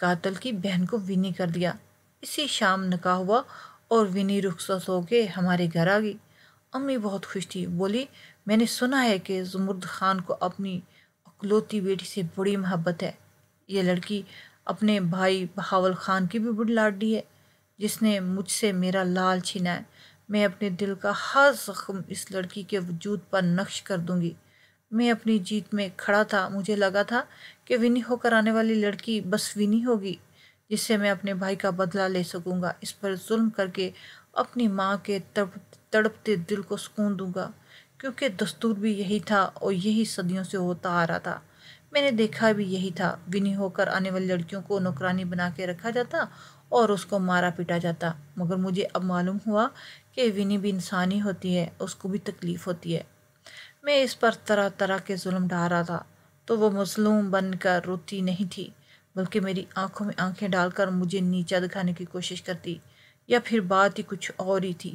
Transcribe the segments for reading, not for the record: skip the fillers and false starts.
قاتل کی بہن کو ونی کر دیا۔ اسی شام نکاح ہوا اور ونی رخصت ہو کے ہمارے گھر آ گئی۔ امی بہت خوش تھی، بولی میں نے سنا ہے کہ زمرد خان کو اپنی اکلوتی بیٹی سے بڑی محبت ہے۔ یہ لڑکی اپنے بھائی بہاول خان کی بھی بڑی لاڈلی ہے، جس نے مجھ سے میرا لال چھینا ہے۔ میں اپنے دل کا ہر زخم اس لڑکی کے وجود پر نقش کر دوں گی۔ میں اپنی جیت میں کھڑا تھا، مجھے لگا تھا کہ ونی ہو کر آنے والی لڑکی بس ونی ہوگی، جس سے میں اپنے بھائی کا بدلہ لے سکوں گا، اس پر ظلم کر کے اپنی ماں کے تڑپتے دل کو سکون دوں گا، کیونکہ دستور بھی یہی تھا اور یہی صدیوں سے ہوتا آ رہا تھا۔ میں نے دیکھا بھی یہی تھا، ونی ہو کر آنے والی لڑکیوں کو نوکرانی بنا کے رکھا جاتا اور اس کو مارا پیٹا جاتا، مگر مجھے اب معلوم ہوا کہ ونی بھی انسانی ہوتی ہے، اس کو بھی تکلیف ہوتی ہے۔ میں اس پر طرح طرح کے ظلم ڈھا رہا تھا تو وہ مظلوم بن کر روتی نہیں تھی، بلکہ میری آنکھوں میں آنکھیں ڈال کر مجھے نیچا دکھانے کی کوشش کرتی، یا پھر بات ہی کچھ اور ہی تھی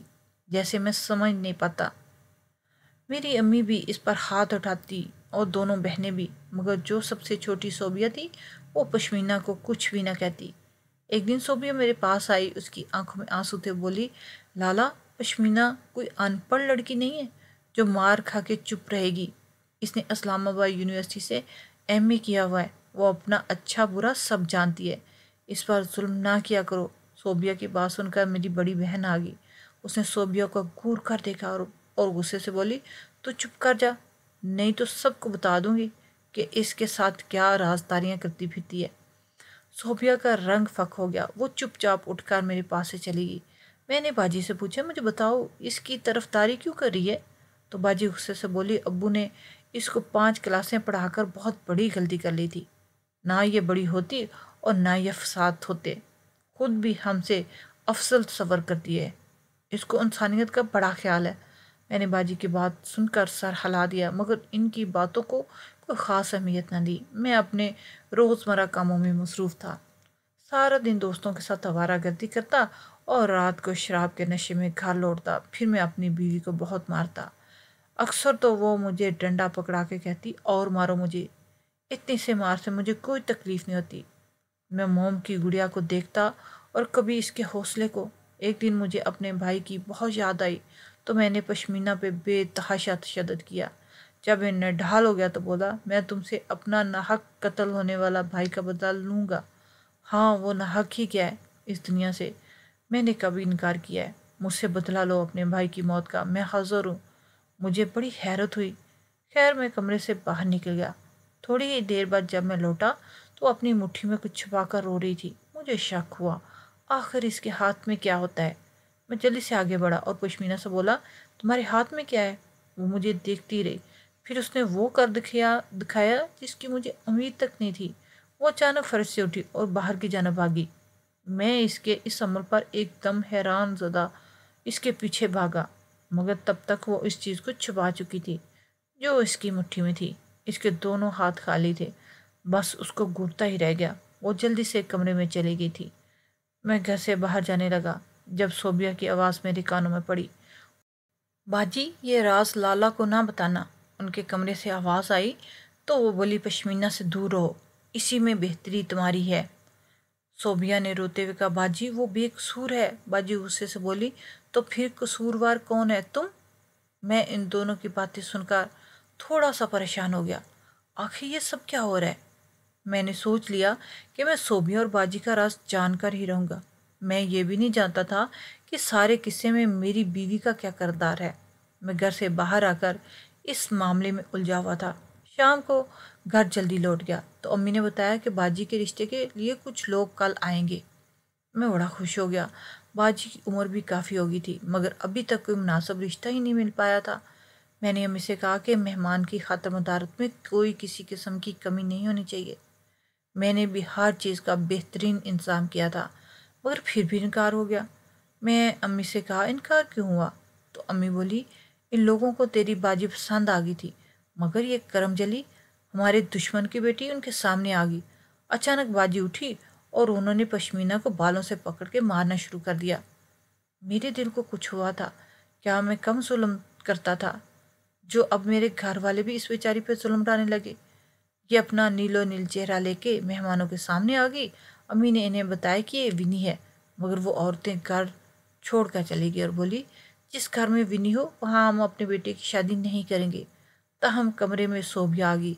جیسے میں سمجھ نہیں پاتا۔ میری امی بھی اس پر ہاتھ اٹھاتی اور دونوں بہنیں بھی، مگر جو سب سے چھوٹی صوبیہ تھی وہ پشمینہ کو کچھ بھی نہ کہتی۔ ایک دن صوبیہ میرے پاس آئی، اس کی آنکھوں میں آنسو تھے، بولی لالا، پشمینہ کوئی ان پڑھ لڑکی نہیں ہے جو مار کھا کے چپ رہے گی۔ اس نے اسلام آباد یونیورسٹی سے ایم اے کیا ہوا ہے، وہ اپنا اچھا برا سب جانتی ہے، اس پر ظلم نہ کیا کرو۔ صوبیہ کی بات سن کر میری بڑی بہن آ گئی، اس نے صوبیہ کو گور کر دیکھا اور غصے سے بولی تو چپ کر جا، نہیں تو سب کو بتا دوں گی کہ اس کے ساتھ کیا رازداریاں کرتی پھرتی ہے۔ صوبیہ کا رنگ فک ہو گیا، وہ چپ چاپ اٹھ کر میرے پاس سے چلی گئی۔ میں نے باجی سے پوچھا مجھے بتاؤ اس کی طرفداری کیوں کر رہی ہے؟ تو باجی غصے سے بولی ابو نے اس کو 5 کلاسیں پڑھا کر بہت بڑی غلطی کر لی تھی، نہ یہ بڑی ہوتی اور نہ یہ فساد ہوتے، خود بھی ہم سے افضل تصور کرتی ہے، اس کو انسانیت کا بڑا خیال ہے۔ میں نے باجی کی بات سن کر سر ہلا دیا، مگر ان کی باتوں کو کوئی خاص اہمیت نہ دی۔ میں اپنے روزمرہ کاموں میں مصروف تھا، سارا دن دوستوں کے ساتھ آوارہ گردی کرتا اور رات کو شراب کے نشے میں گھر لوٹتا۔ پھر میں اپنی بیوی کو بہت مارتا، اکثر تو وہ مجھے ڈنڈا پکڑا کے کہتی اور مارو مجھے، اتنی سے مار سے مجھے کوئی تکلیف نہیں ہوتی۔ میں موم کی گڑیا کو دیکھتا اور کبھی اس کے حوصلے کو۔ ایک دن مجھے اپنے بھائی کی بہت یاد آئی تو میں نے پشمینہ پہ بے تحاشا تشدد کیا۔ جب یہ نڈھال ہو گیا تو بولا میں تم سے اپنا ناحق قتل ہونے والا بھائی کا بدلہ لوں گا۔ ہاں وہ ناحق ہی کیا ہے اس دنیا سے، میں نے کبھی انکار کیا ہے؟ مجھ سے بدلہ لو اپنے بھائی کی موت کا، میں حاضر ہوں۔ مجھے بڑی حیرت ہوئی، خیر میں کمرے سے باہر نکل گیا۔ تھوڑی ہی دیر بعد جب میں لوٹا تو اپنی مٹھی میں کچھ چھپا کر رو رہی تھی۔ مجھے شک ہوا آخر اس کے ہاتھ میں کیا ہوتا ہے۔ میں جلدی سے آگے بڑھا اور پشمینہ سے بولا تمہارے ہاتھ میں کیا ہے؟ وہ مجھے دیکھتی رہی، پھر اس نے وہ کر دکھایا جس کی مجھے امید تک نہیں تھی۔ وہ اچانک فرش سے اٹھی اور باہر کی جانب بھاگی۔ میں اس کے اس عمل پر ایک دم حیران زدہ اس کے پیچھے بھاگا، مگر تب تک وہ اس چیز کو چھپا چکی تھی جو اس کی مٹھی میں تھی۔ اس کے دونوں ہاتھ خالی تھے، بس اس کو گھٹتا ہی رہ گیا۔ وہ جلدی سے کمرے میں چلی گئی تھی۔ میں گھر سے باہر جانے لگا جب صوبیہ کی آواز میرے کانوں میں پڑی، باجی یہ راز لالا کو نہ بتانا۔ ان کے کمرے سے آواز آئی تو وہ بولی پشمینہ سے دور رہو، اسی میں بہتری تمہاری ہے۔ صوبیہ نے روتے ہوئے کہا باجی وہ بے قصور ہے۔ باجی غصے سے بولی تو پھر قصوروار کون ہے، تم؟ میں ان دونوں کی باتیں سن کر تھوڑا سا پریشان ہو گیا، آخر یہ سب کیا ہو رہا ہے؟ میں نے سوچ لیا کہ میں صوبیہ اور باجی کا راز جان کر ہی رہوں گا۔ میں یہ بھی نہیں جانتا تھا کہ سارے قصے میں میری بیوی کا کیا کردار ہے۔ میں گھر سے باہر آ کر اس معاملے میں الجھا ہوا تھا۔ شام کو گھر جلدی لوٹ گیا تو امی نے بتایا کہ باجی کے رشتے کے لیے کچھ لوگ کل آئیں گے۔ میں بڑا خوش ہو گیا، باجی کی عمر بھی کافی ہو گئی تھی، مگر ابھی تک کوئی مناسب رشتہ ہی نہیں مل پایا تھا۔ میں نے امی سے کہا کہ مہمان کی خاطر مدارت میں کوئی کسی قسم کی کمی نہیں ہونی چاہیے۔ میں نے بھی ہر چیز کا بہترین انتظام کیا تھا، مگر پھر بھی انکار ہو گیا۔ میں امی سے کہا انکار کیوں ہوا؟ تو امی بولی ان لوگوں کو تیری باجی پسند آ گئی تھی، مگر یہ کرم جلی ہمارے دشمن کی بیٹی ان کے سامنے آ گئی۔ اچانک باجی اٹھی اور انہوں نے پشمینہ کو بالوں سے پکڑ کے مارنا شروع کر دیا۔ میرے دل کو کچھ ہوا تھا، کیا میں کم ظلم کرتا تھا جو اب میرے گھر والے بھی اس بیچاری پہ ظلم ڈالنے لگے؟ یہ اپنا نیل و نیل چہرہ لے کے مہمانوں کے سامنے آ گئی امی نے انہیں بتایا کہ یہ ونی ہے، مگر وہ عورتیں گھر چھوڑ کر چلی گئی اور بولی جس گھر میں ونی ہو وہاں ہم اپنے بیٹے کی شادی نہیں کریں گے۔ تاہم کمرے میں صوبیہ آ گئی۔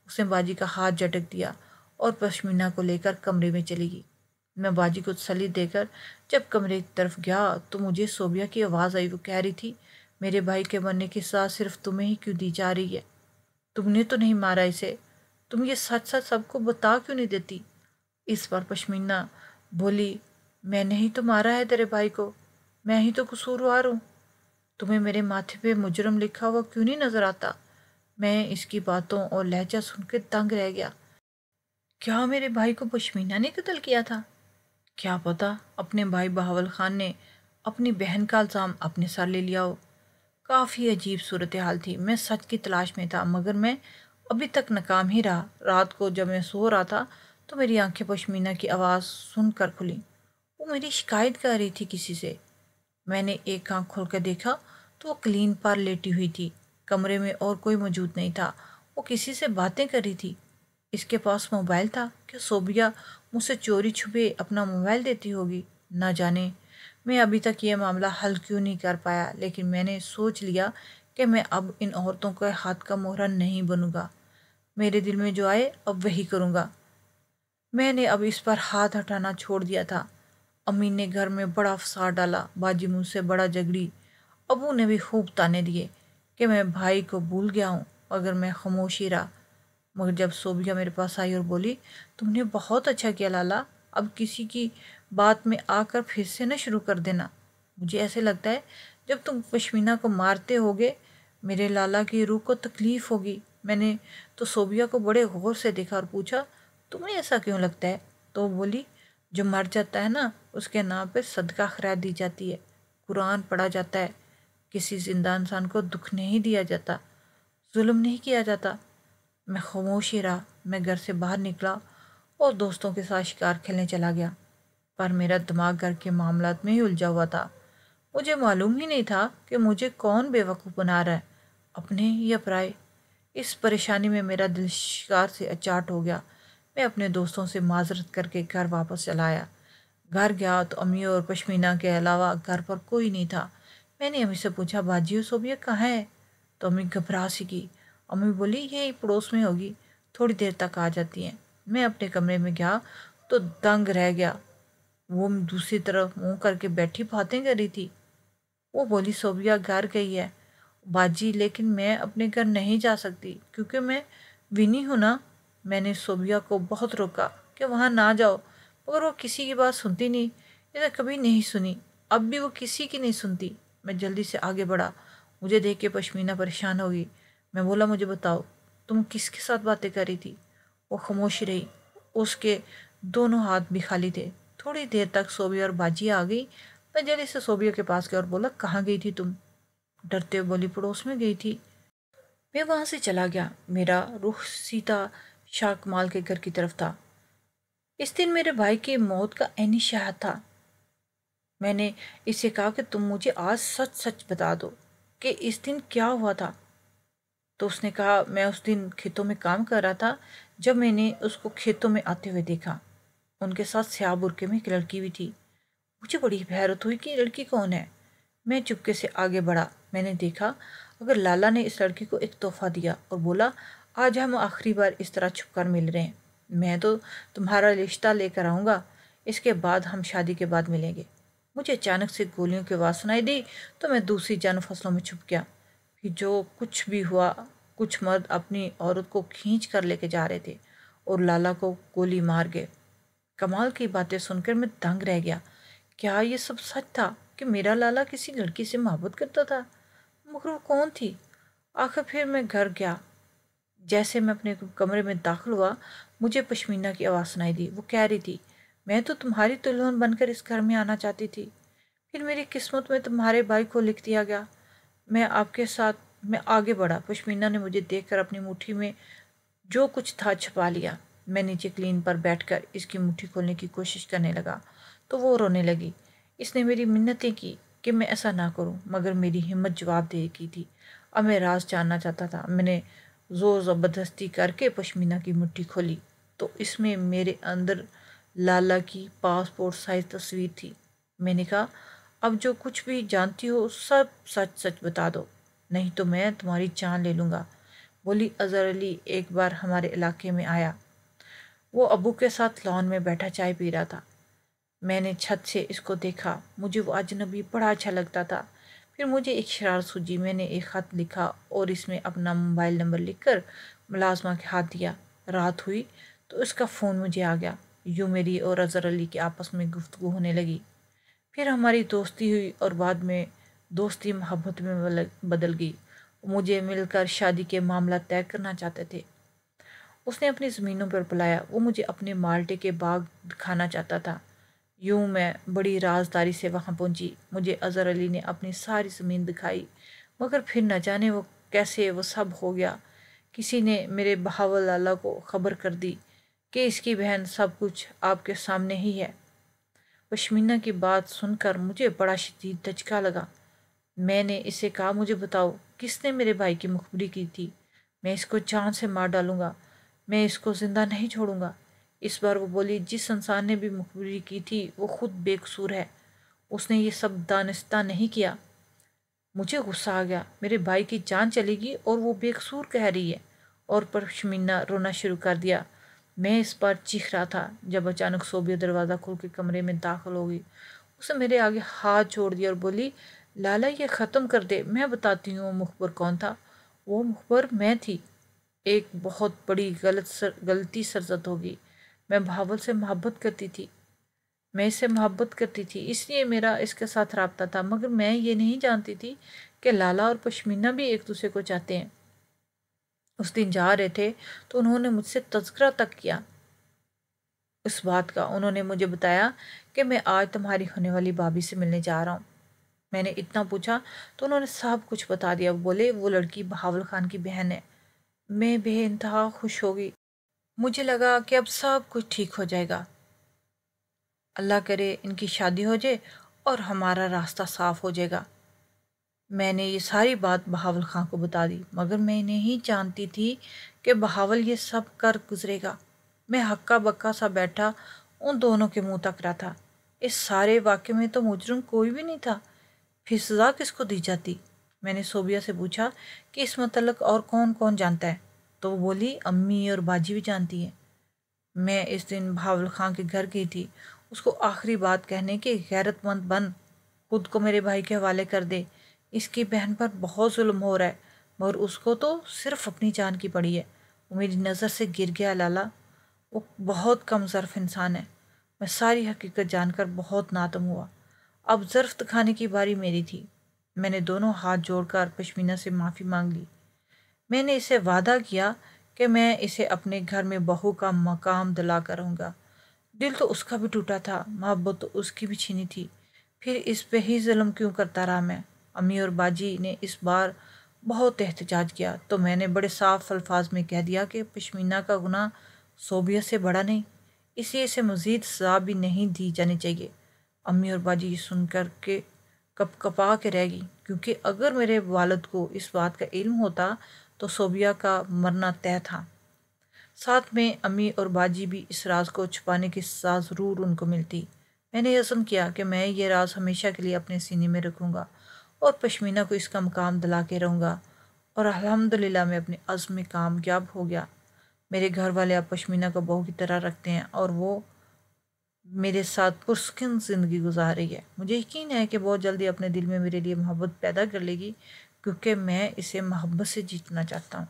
اس نے باجی کا ہاتھ جھٹک دیا اور پشمینہ کو لے کر کمرے میں چلی گئی۔ میں باجی کو تسلی دے کر جب کمرے کی طرف گیا تو مجھے صوبیہ کی آواز آئی۔ وہ کہہ رہی تھی میرے بھائی کے مرنے کی سزا صرف تمہیں ہی کیوں دی جا رہی ہے؟ تم نے تو نہیں مارا اسے، تم یہ سچ سچ سب کو بتا کیوں نہیں دیتی؟ اس پر پشمینہ بولی میں نے ہی تو مارا ہے تیرے بھائی کو، میں ہی تو قصوروار ہوں۔ تمہیں میرے ماتھے پہ مجرم لکھا ہوا کیوں نہیں نظر آتا؟ میں اس کی باتوں اور لہجہ سن کے دنگ رہ گیا۔ کیا میرے بھائی کو پشمینہ نے قتل کیا تھا؟ کیا پتا اپنے بھائی بہاول خان نے اپنی بہن کا الزام اپنے سر لے لیا ہو۔ کافی عجیب صورتحال تھی۔ میں سچ کی تلاش میں تھا مگر میں ابھی تک ناکام ہی رہا۔ رات کو جب میں سو رہا تھا تو میری آنکھیں پشمینہ کی آواز سن کر کھلیں۔ وہ میری شکایت کر رہی تھی کسی سے۔ میں نے ایک آنکھ کھول کر دیکھا تو وہ کلین پر لیٹی ہوئی تھی۔ کمرے میں اور کوئی موجود نہیں تھا۔ وہ کسی سے باتیں کر رہی تھی۔ اس کے پاس موبائل تھا کہ صوبیہ مجھ سے چوری چھپے اپنا موبائل دیتی ہوگی؟ نہ جانے۔ میں ابھی تک یہ معاملہ حل کیوں نہیں کر پایا، لیکن میں نے سوچ لیا کہ میں اب ان عورتوں کے ہاتھ کا مہرہ نہیں بنوں گا۔ میرے دل میں جو آئے اب وہی کروں گا۔ میں نے اب اس پر ہاتھ ہٹانا چھوڑ دیا تھا۔ امی نے گھر میں بڑا فساد ڈالا، باجی مجھ سے بڑا جھگڑی، ابو نے بھی خوب تانے دیے کہ میں بھائی کو بھول گیا ہوں، مگر میں خاموش ہی رہا۔ مگر جب صوبیہ میرے پاس آئی اور بولی تم نے بہت اچھا کیا لالا، اب کسی کی بات میں آ کر پھر سے نہ شروع کر دینا۔ مجھے ایسے لگتا ہے جب تم پشمینہ کو مارتے ہوگے میرے لالا کی روح کو تکلیف ہوگی۔ میں نے تو صوبیہ کو بڑے غور سے دیکھا اور پوچھا تمہیں ایسا کیوں لگتا ہے؟ تو وہ بولی جو مر جاتا ہے نا اس کے نام پہ صدقہ خیرات دی جاتی ہے، قرآن پڑھا جاتا ہے، کسی زندہ انسان کو دکھ نہیں دیا جاتا، ظلم نہیں کیا جاتا۔ میں خاموش ہی رہا۔ میں گھر سے باہر نکلا اور دوستوں کے ساتھ شکار کھیلنے چلا گیا، پر میرا دماغ گھر کے معاملات میں ہی الجھا ہوا تھا۔ مجھے معلوم ہی نہیں تھا کہ مجھے کون بے وقوف بنا رہا ہے، اپنے یا پرائے۔ اس پریشانی میں میرا دل شکار سے اچاٹ ہو گیا۔ میں اپنے دوستوں سے معذرت کر کے گھر واپس چلا آیا۔ گھر گیا تو امی اور پشمینہ کے علاوہ گھر پر کوئی نہیں تھا۔ میں نے امی سے پوچھا باجی اور صوبیہ کہاں ہے؟ تو امی گھبرا سی گئی۔ امی بولی یہی پڑوس میں ہوگی، تھوڑی دیر تک آ جاتی ہیں۔ میں اپنے کمرے میں گیا تو دنگ رہ گیا۔ وہ دوسری طرف منہ کر کے بیٹھی باتیں کر رہی تھی۔ وہ بولی صوبیہ گھر گئی ہے باجی، لیکن میں اپنے گھر نہیں جا سکتی کیونکہ میں ونی ہوں نا۔ میں نے صوبیہ کو بہت روکا کہ وہاں نہ جاؤ، مگر وہ کسی کی بات سنتی نہیں۔ اسے کبھی نہیں سنی، اب بھی وہ کسی کی نہیں سنتی۔ میں جلدی سے آگے بڑھا۔ مجھے دیکھ کے پشمینہ پریشان ہوگی۔ میں بولا مجھے بتاؤ تم کس کے ساتھ باتیں کر رہی تھی؟ وہ خاموش رہی۔ اس کے دونوں ہاتھ بھی خالی تھے۔ تھوڑی دیر تک صوبیہ اور باجی آ گئی۔ میں جلدی سے صوبیہ کے پاس گیا اور بولا کہاں گئی تھی تم؟ ڈرتے ہوئے بولی پڑوس میں گئی تھی۔ میں وہاں سے چلا گیا۔ میرا رخ سیدھا شاہ کمال کے گھر کی طرف تھا۔ اس دن میرے بھائی کی موت کا عینی شاہد تھا۔ میں نے اس سے کہا کہ تم مجھے آج سچ سچ بتا دو کہ اس دن کیا ہوا تھا۔ تو اس نے کہا میں اس دن کھیتوں میں کام کر رہا تھا جب میں نے اس کو کھیتوں میں آتے ہوئے دیکھا۔ ان کے ساتھ سیاہ برقعے میں ایک لڑکی بھی تھی۔ مجھے بڑی حیرت ہوئی کہ یہ لڑکی کون ہے۔ میں چپکے سے آگے بڑھا۔ میں نے دیکھا اگر لالا نے اس لڑکی کو ایک تحفہ دیا اور بولا آج ہم آخری بار اس طرح چھپ کر مل رہے ہیں، میں تو تمہارا رشتہ لے کر آؤں گا، اس کے بعد ہم شادی کے بعد ملیں گے۔ مجھے اچانک سے گولیوں کی آواز سنائی دی تو میں دوسری جانب فصلوں میں چھپ گیا۔ پھر جو کچھ بھی ہوا، کچھ مرد اپنی عورت کو کھینچ کر لے کے جا رہے تھے اور لالا کو گولی مار گئے۔ کمال کی باتیں سن کر میں دنگ رہ گیا۔ کیا یہ سب سچ تھا کہ میرا لالا کسی لڑکی سے محبت کرتا تھا؟ مگر وہ کون تھی؟ آخر پھر میں گھر گیا۔ جیسے میں اپنے کمرے میں داخل ہوا مجھے پشمینہ کی آواز سنائی دی۔ وہ کہہ رہی تھی میں تو تمہاری دلہن بن کر اس گھر میں آنا چاہتی تھی، پھر میری قسمت میں تمہارے بھائی کو لکھ دیا گیا۔ میں آپ کے ساتھ میں آگے بڑھا۔ پشمینہ نے مجھے دیکھ کر اپنی مٹھی میں جو کچھ تھا چھپا لیا۔ میں نیچے کلین پر بیٹھ کر اس کی مٹھی کھولنے کی کوشش کرنے لگا تو وہ رونے لگی۔ اس نے میری منتیں کی کہ میں ایسا نہ کروں، مگر میری ہمت جواب دے کی تھی۔ اب میں راز جاننا چاہتا تھا۔ میں نے زور زبردستی کر کے پشمینہ کی مٹھی کھولی تو اس میں میرے اندر لالا کی پاسپورٹ سائز تصویر تھی۔ میں نے کہا اب جو کچھ بھی جانتی ہو سب سچ سچ بتا دو، نہیں تو میں تمہاری جان لے لوں گا۔ بولی اظہر علی ایک بار ہمارے علاقے میں آیا، وہ ابو کے ساتھ لان میں بیٹھا چائے پی رہا تھا۔ میں نے چھت سے اس کو دیکھا، مجھے وہ اجنبی بڑا اچھا لگتا تھا۔ پھر مجھے ایک شرارت سوجی، میں نے ایک خط لکھا اور اس میں اپنا موبائل نمبر لکھ کر ملازمہ کے ہاتھ دیا۔ رات ہوئی تو اس کا فون مجھے آ گیا۔ یوں میری اور اظہر علی کی آپس میں گفتگو ہونے لگی، پھر ہماری دوستی ہوئی اور بعد میں دوستی محبت میں بدل گئی۔ مجھے مل کر شادی کے معاملہ طے کرنا چاہتے تھے۔ اس نے اپنی زمینوں پر بلایا، وہ مجھے اپنے مالٹے کے باغ دکھانا چاہتا تھا۔ یوں میں بڑی رازداری سے وہاں پہنچی۔ مجھے اظہر علی نے اپنی ساری زمین دکھائی، مگر پھر نہ جانے وہ کیسے وہ سب ہو گیا۔ کسی نے میرے بہاول لالا کو خبر کر دی کہ اس کی بہن سب کچھ آپ کے سامنے ہی ہے۔ پشمینہ کی بات سن کر مجھے بڑا شدید دھچکا لگا۔ میں نے اسے کہا مجھے بتاؤ کس نے میرے بھائی کی مخبری کی تھی، میں اس کو جان سے مار ڈالوں گا، میں اس کو زندہ نہیں چھوڑوں گا۔ اس بار وہ بولی جس انسان نے بھی مخبری کی تھی وہ خود بے قصور ہے، اس نے یہ سب دانستہ نہیں کیا۔ مجھے غصہ آ گیا، میرے بھائی کی جان چلے گی اور وہ بے قصور کہہ رہی ہے، اور پشمینہ رونا شروع کر دیا۔ میں اس بار چیخ رہا تھا جب اچانک صوبیہ دروازہ کھول کے کمرے میں داخل ہو گئی۔ اس نے میرے آگے ہاتھ چھوڑ دیا اور بولی لالا یہ ختم کر دے، میں بتاتی ہوں وہ مخبر کون تھا۔ وہ مخبر میں تھی۔ ایک بہت بڑی غلطی سرزد ہوگی، میں بہاول سے محبت کرتی تھی، میں اس سے محبت کرتی تھی، اس لیے میرا اس کے ساتھ رابطہ تھا، مگر میں یہ نہیں جانتی تھی کہ لالا اور پشمینہ بھی ایک دوسرے کو چاہتے ہیں۔ اس دن جا رہے تھے تو انہوں نے مجھ سے تذکرہ تک کیا اس بات کا۔ انہوں نے مجھے بتایا کہ میں آج تمہاری ہونے والی بھابھی سے ملنے جا رہا ہوں۔ میں نے اتنا پوچھا تو انہوں نے سب کچھ بتا دیا۔ بولے وہ لڑکی بہاول خان کی بہن ہے۔ میں بے انتہا خوش ہو گئی، مجھے لگا کہ اب سب کچھ ٹھیک ہو جائے گا، اللہ کرے ان کی شادی ہو جائے اور ہمارا راستہ صاف ہو جائے گا۔ میں نے یہ ساری بات بہاول خان کو بتا دی، مگر میں نہیں جانتی تھی کہ بہاول یہ سب کر گزرے گا۔ میں ہکا بکا سا بیٹھا ان دونوں کے منہ تک رہا تھا۔ اس سارے واقعے میں تو مجرم کوئی بھی نہیں تھا، پھر سزا کس کو دی جاتی؟ میں نے صوبیہ سے پوچھا کہ اس متعلق اور کون کون جانتا ہے، تو وہ بولی امی اور باجی بھی جانتی ہیں۔ میں اس دن بہاول خان کے گھر گئی تھی، اس کو آخری بات کہنے کہ غیرت مند بن، خود کو میرے بھائی کے حوالے کر دے، اس کی بہن پر بہت ظلم ہو رہا ہے، مگر اس کو تو صرف اپنی جان کی پڑی ہے۔ وہ میری نظر سے گر گیا لالا، وہ بہت کم ظرف انسان ہے۔ میں ساری حقیقت جان کر بہت نادم ہوا۔ اب ظرف دکھانے کی باری میری تھی۔ میں نے دونوں ہاتھ جوڑ کر پشمینہ سے معافی مانگ لی۔ میں نے اسے وعدہ کیا کہ میں اسے اپنے گھر میں بہو کا مقام دلا کر رہوں گا۔ دل تو اس کا بھی ٹوٹا تھا، محبت تو اس کی بھی چھینی تھی، پھر اس پہ ہی ظلم کیوں کرتا رہا میں؟ امی اور باجی نے اس بار بہت احتجاج کیا تو میں نے بڑے صاف الفاظ میں کہہ دیا کہ پشمینہ کا گناہ صوبیہ سے بڑا نہیں، اس لیے اسے مزید سزا بھی نہیں دی جانی چاہیے۔ امی اور باجی یہ سن کر کے کپ کپا کے رہ گئی، کیونکہ اگر میرے والد کو اس بات کا علم ہوتا تو صوبیہ کا مرنا طے تھا۔ ساتھ میں امی اور باجی بھی اس راز کو چھپانے کی سزا ضرور ان کو ملتی۔ میں نے عزم کیا کہ میں یہ راز ہمیشہ کے لیے اپنے سینے میں رکھوں گا اور پشمینہ کو اس کا مقام دلا کے رہوں گا، اور الحمدللہ میں اپنے عزم میں کامیاب ہو گیا۔ میرے گھر والے اب پشمینہ کو بہو کی طرح رکھتے ہیں اور وہ میرے ساتھ پرسکون زندگی گزار رہی ہے۔ مجھے یقین ہے کہ بہت جلدی اپنے دل میں میرے لیے محبت پیدا کر لے گی، کیونکہ میں اسے محبت سے جیتنا چاہتا ہوں۔